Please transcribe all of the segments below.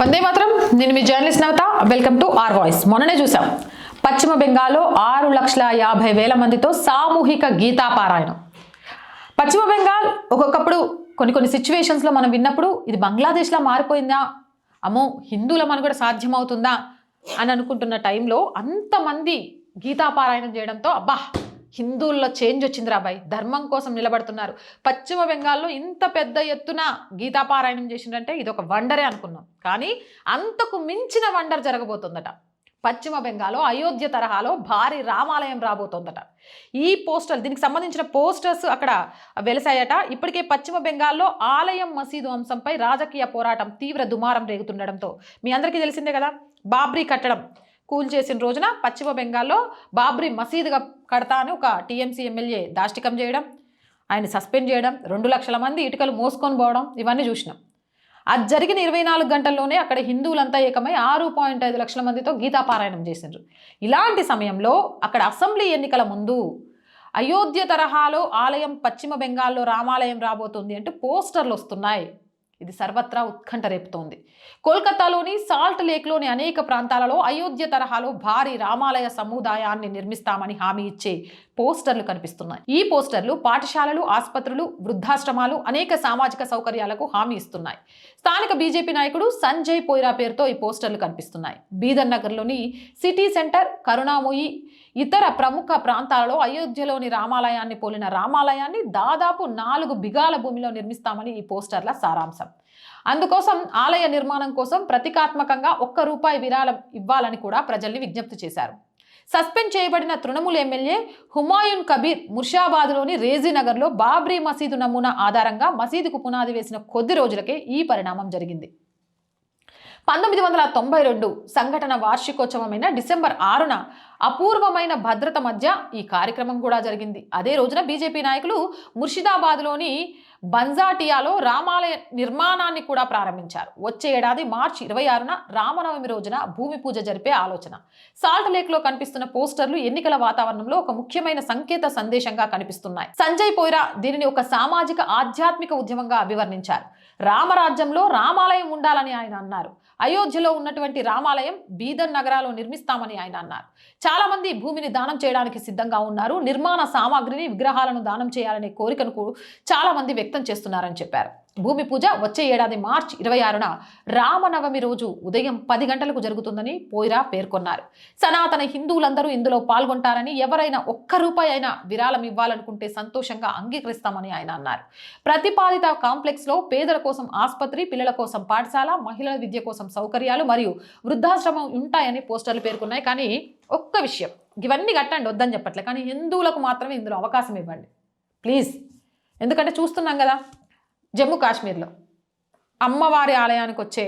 వందే మాత్రం. నేను మీ journalist Navata. Welcome to R Voice. మొన్ననే చూసాం పశ్చిమ బెంగాల్లో 6,50,000 మందితో సామూహిక గీతాపారాయణం. పశ్చిమ బెంగాల్ ఒక్కొక్కప్పుడు కొన్ని సిచ్యువేషన్స్లో మనం విన్నప్పుడు ఇది బంగ్లాదేశ్లా మారిపోయిందా, అమ్మో హిందువుల మన కూడా సాధ్యమవుతుందా అని అనుకుంటున్న టైంలో అంతమంది గీతాపారాయణం చేయడంతో అబ్బా హిందువుల్లో చేంజ్ వచ్చింది రాబాయ్, ధర్మం కోసం నిలబడుతున్నారు. పశ్చిమ బెంగాల్లో ఇంత పెద్ద ఎత్తున గీతాపారాయణం చేసిందంటే ఇది ఒక వండరే అనుకున్నాం. కానీ అంతకు మించిన వండర్ జరగబోతుందట. పశ్చిమ బెంగాల్లో అయోధ్య తరహాలో భారీ రామాలయం రాబోతోందట. ఈ పోస్టర్లు, దీనికి సంబంధించిన పోస్టర్స్ అక్కడ వెలిసాయట. ఇప్పటికే పశ్చిమ బెంగాల్లో ఆలయం మసీదు అంశంపై రాజకీయ పోరాటం తీవ్ర దుమారం రేగుతుండడంతో మీ అందరికీ తెలిసిందే కదా, బాబ్రీ కట్టడం కూల్ చేసిన రోజున పశ్చిమ బెంగాల్లో బాబ్రీ మసీదుగా కడతా అని ఒక టీఎంసీ ఎమ్మెల్యే దాష్టికం చేయడం, ఆయన సస్పెండ్ చేయడం, 2 లక్షల మంది ఇటుకలు మోసుకొని పోవడం, ఇవన్నీ చూసినాం. అది జరిగిన 24 గంటల్లోనే అక్కడ హిందువులంతా ఏకమై 6.5 లక్షల మందితో గీతాపారాయణం చేసిండ్రు. ఇలాంటి సమయంలో అక్కడ అసెంబ్లీ ఎన్నికల ముందు అయోధ్య తరహాలో ఆలయం పశ్చిమ బెంగాల్లో రామాలయం రాబోతుంది అంటూ పోస్టర్లు వస్తున్నాయి. ఇది సర్వత్రా ఉత్కంఠ రేపుతోంది. కోల్కతాలోని సాల్ట్ లేక్లోని అనేక ప్రాంతాలలో అయోధ్య తరహాలో భారీ రామాలయ సముదాయాన్ని నిర్మిస్తామని హామీ ఇచ్చే పోస్టర్లు కనిపిస్తున్నాయి. ఈ పోస్టర్లు పాఠశాలలు, ఆసుపత్రులు, వృద్ధాశ్రమాలు, అనేక సామాజిక సౌకర్యాలకు హామీ ఇస్తున్నాయి. స్థానిక బీజేపీ నాయకుడు సంజయ్ పోయిరా పేరుతో ఈ పోస్టర్లు కనిపిస్తున్నాయి. బీదర్ నగర్లోని సిటీ సెంటర్, కరుణామొయి, ఇతర ప్రముఖ ప్రాంతాలలో అయోధ్యలోని రామాలయాన్ని పోలిన రామాలయాన్ని దాదాపు 4 బిగాల భూమిలో నిర్మిస్తామని ఈ పోస్టర్ల సారాంశం. అందుకోసం ఆలయ నిర్మాణం కోసం ప్రతికాత్మకంగా ₹1 విరాళం ఇవ్వాలని కూడా ప్రజల్ని విజ్ఞప్తి చేశారు. సస్పెండ్ చేయబడిన తృణమూల్ ఎమ్మెల్యే హుమాయూన్ కబీర్ ముర్షాబాద్లోని రేజీనగర్లో బాబ్రీ మసీదు నమూనా ఆధారంగా మసీదుకు పునాది వేసిన కొద్ది రోజులకే ఈ పరిణామం జరిగింది. 1992 సంఘటన వార్షికోత్సవమైన డిసెంబర్ 6న అపూర్వమైన భద్రత మధ్య ఈ కార్యక్రమం కూడా జరిగింది. అదే రోజున బీజేపీ నాయకులు ముర్షిదాబాద్లోని బంజాటియాలో రామాలయ నిర్మాణాన్ని కూడా ప్రారంభించారు. వచ్చే ఏడాది మార్చి 26న రామనవమి రోజున భూమి పూజ జరిపే ఆలోచన. సాల్ట్ లేక్ లో కనిపిస్తున్న పోస్టర్లు ఎన్నికల వాతావరణంలో ఒక ముఖ్యమైన సంకేత సందేశంగా కనిపిస్తున్నాయి. సంజయ్ పోయిరా దీనిని ఒక సామాజిక ఆధ్యాత్మిక ఉద్యమంగా అభివర్ణించారు. రామరాజ్యంలో రామాలయం ఉండాలని ఆయన అన్నారు. అయోధ్యలో ఉన్నటువంటి రామాలయం బీదర్ నగరాలో నిర్మిస్తామని ఆయన అన్నారు. చాలా మంది భూమిని దానం చేయడానికి సిద్ధంగా ఉన్నారు. నిర్మాణ సామాగ్రిని, విగ్రహాలను దానం చేయాలనే కోరికను చాలా మంది వ్యక్తం చేస్తున్నారని చెప్పారు. భూమి పూజ వచ్చే ఏడాది మార్చి 26న రామనవమి రోజు ఉదయం 10 గంటలకు జరుగుతుందని పోయిరా పేర్కొన్నారు. సనాతన హిందువులందరూ ఇందులో పాల్గొంటారని, ఎవరైనా ₹1 అయినా విరాళం ఇవ్వాలనుకుంటే సంతోషంగా అంగీకరిస్తామని ఆయన అన్నారు. ప్రతిపాదిత కాంప్లెక్స్ లో పేదల కోసం ఆసుపత్రి, పిల్లల కోసం పాఠశాల, మహిళల విద్య కోసం సౌకర్యాలు మరియు వృద్ధాశ్రమం ఉంటాయని పోస్టర్లు పేర్కొన్నాయి. కానీ ఒక్క విషయం, ఇవన్నీ కట్టండి వద్దని చెప్పట్లే, కానీ హిందువులకు మాత్రమే ఇందులో అవకాశం ఇవ్వండి ప్లీజ్. ఎందుకంటే చూస్తున్నాం కదా, జమ్మూ కాశ్మీర్లో అమ్మవారి ఆలయానికి వచ్చే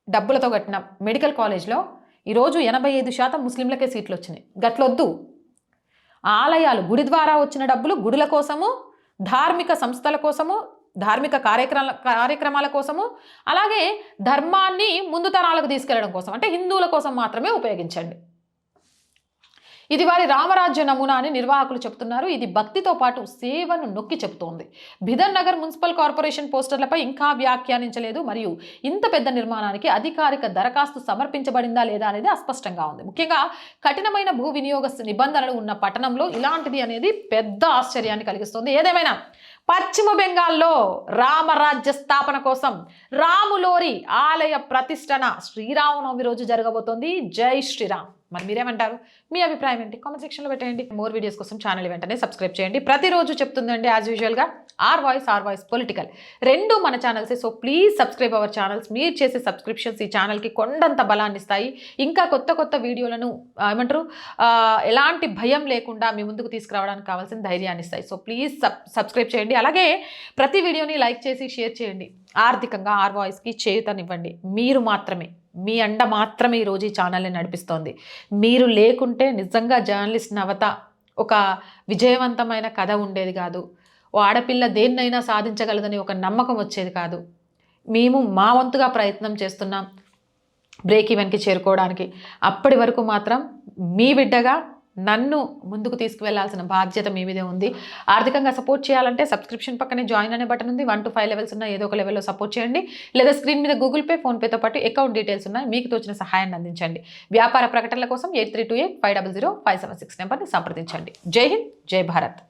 డబ్బులతో కట్టిన మెడికల్ కాలేజ్లో ఈరోజు 85% ముస్లింలకే సీట్లు వచ్చినాయి. గట్లొద్దు. ఆలయాలు, గుడి ద్వారా వచ్చిన డబ్బులు గుడుల కోసము, ధార్మిక సంస్థల కోసము, ధార్మిక కార్యక్రమాల కోసము, అలాగే ధర్మాన్ని ముందు తరాలకు తీసుకెళ్లడం కోసం, అంటే హిందువుల కోసం మాత్రమే ఉపయోగించండి. ఇది వారి రామరాజ్య నమూనా అని నిర్వాహకులు చెబుతున్నారు. ఇది భక్తితో పాటు సేవను నొక్కి చెబుతోంది. బిదర్ నగర్ మున్సిపల్ కార్పొరేషన్ పోస్టర్లపై ఇంకా వ్యాఖ్యానించలేదు మరియు ఇంత పెద్ద నిర్మాణానికి అధికారిక దరఖాస్తు సమర్పించబడిందా లేదా అనేది అస్పష్టంగా ఉంది. ముఖ్యంగా కఠినమైన భూ వినియోగ నిబంధనలు ఉన్న పట్టణంలో ఇలాంటిది అనేది పెద్ద ఆశ్చర్యాన్ని కలిగిస్తుంది. ఏదేమైనా పశ్చిమ బెంగాల్లో రామరాజ్య స్థాపన కోసం రాములోరి ఆలయ ప్రతిష్టన శ్రీరామనవమి రోజు జరగబోతోంది. జై శ్రీరామ్. మరి మీరేమంటారు? మీ అభిప్రాయం ఏంటి? కామెంట్ సెక్షన్లో పెట్టండి. మోర్ వీడియోస్ కోసం ఛానల్ వెంటనే సబ్స్క్రైబ్ చేయండి. ప్రతిరోజు చెప్తుందండి యాజ్ యూజువల్గా ఆర్ వాయిస్ పొలిటికల్, రెండు మన ఛానల్సే. So please subscribe our channels. మీరు చేసే సబ్స్క్రిప్షన్స్ ఈ ఛానల్కి కొండంత బలాన్ని ఇస్తాయి. ఇంకా కొత్త వీడియోలను ఎలాంటి భయం లేకుండా మీ ముందుకు తీసుకురావడానికి కావాల్సిన ధైర్యాన్ని ఇస్తాయి. సో ప్లీజ్ సబ్స్క్రైబ్ చేయండి. అలాగే ప్రతి వీడియోని లైక్ చేసి షేర్ చేయండి. ఆర్థికంగా ఆర్ వాయిస్కి చేయూతనివ్వండి. మీరు మాత్రమే, మీ అండ మాత్రమే ఈరోజు ఈ ఛానల్ని నడిపిస్తోంది. మీరు లేకుంటే నిజంగా జర్నలిస్ట్ నవత ఒక విజయవంతమైన కథ ఉండేది కాదు. ఓ ఆడపిల్ల దేన్నైనా సాధించగలదని ఒక నమ్మకం వచ్చేది కాదు. మేము మా వంతుగా ప్రయత్నం చేస్తున్నాం బ్రేక్ ఈవెన్కి చేరుకోవడానికి. అప్పటి వరకు మాత్రం మీ బిడ్డగా నన్ను ముందుకు తీసుకువెళ్లాల్సిన బాధ్యత మీ మీదే ఉంది. ఆర్థికంగా సపోర్ట్ చేయాలంటే సబ్స్క్రిప్షన్ పక్కనే జాయిన్ అనే బటన్ ఉంది. 1 to 5 లెవెల్స్ ఉన్న ఏదో ఒక లెవెల్లో సపోర్ట్ చేయండి. లేదా స్క్రీన్ మీద గూగుల్ పే, ఫోన్పేతో పాటు అకౌంట్ డీటెయిల్స్ ఉన్నాయి. మీకు తోచిన సహాయాన్ని అందించండి. వ్యాపార ప్రకటనల కోసం 8328 500 576 నెంబర్ని సంప్రదించండి. జై హింద్, జై భారత్.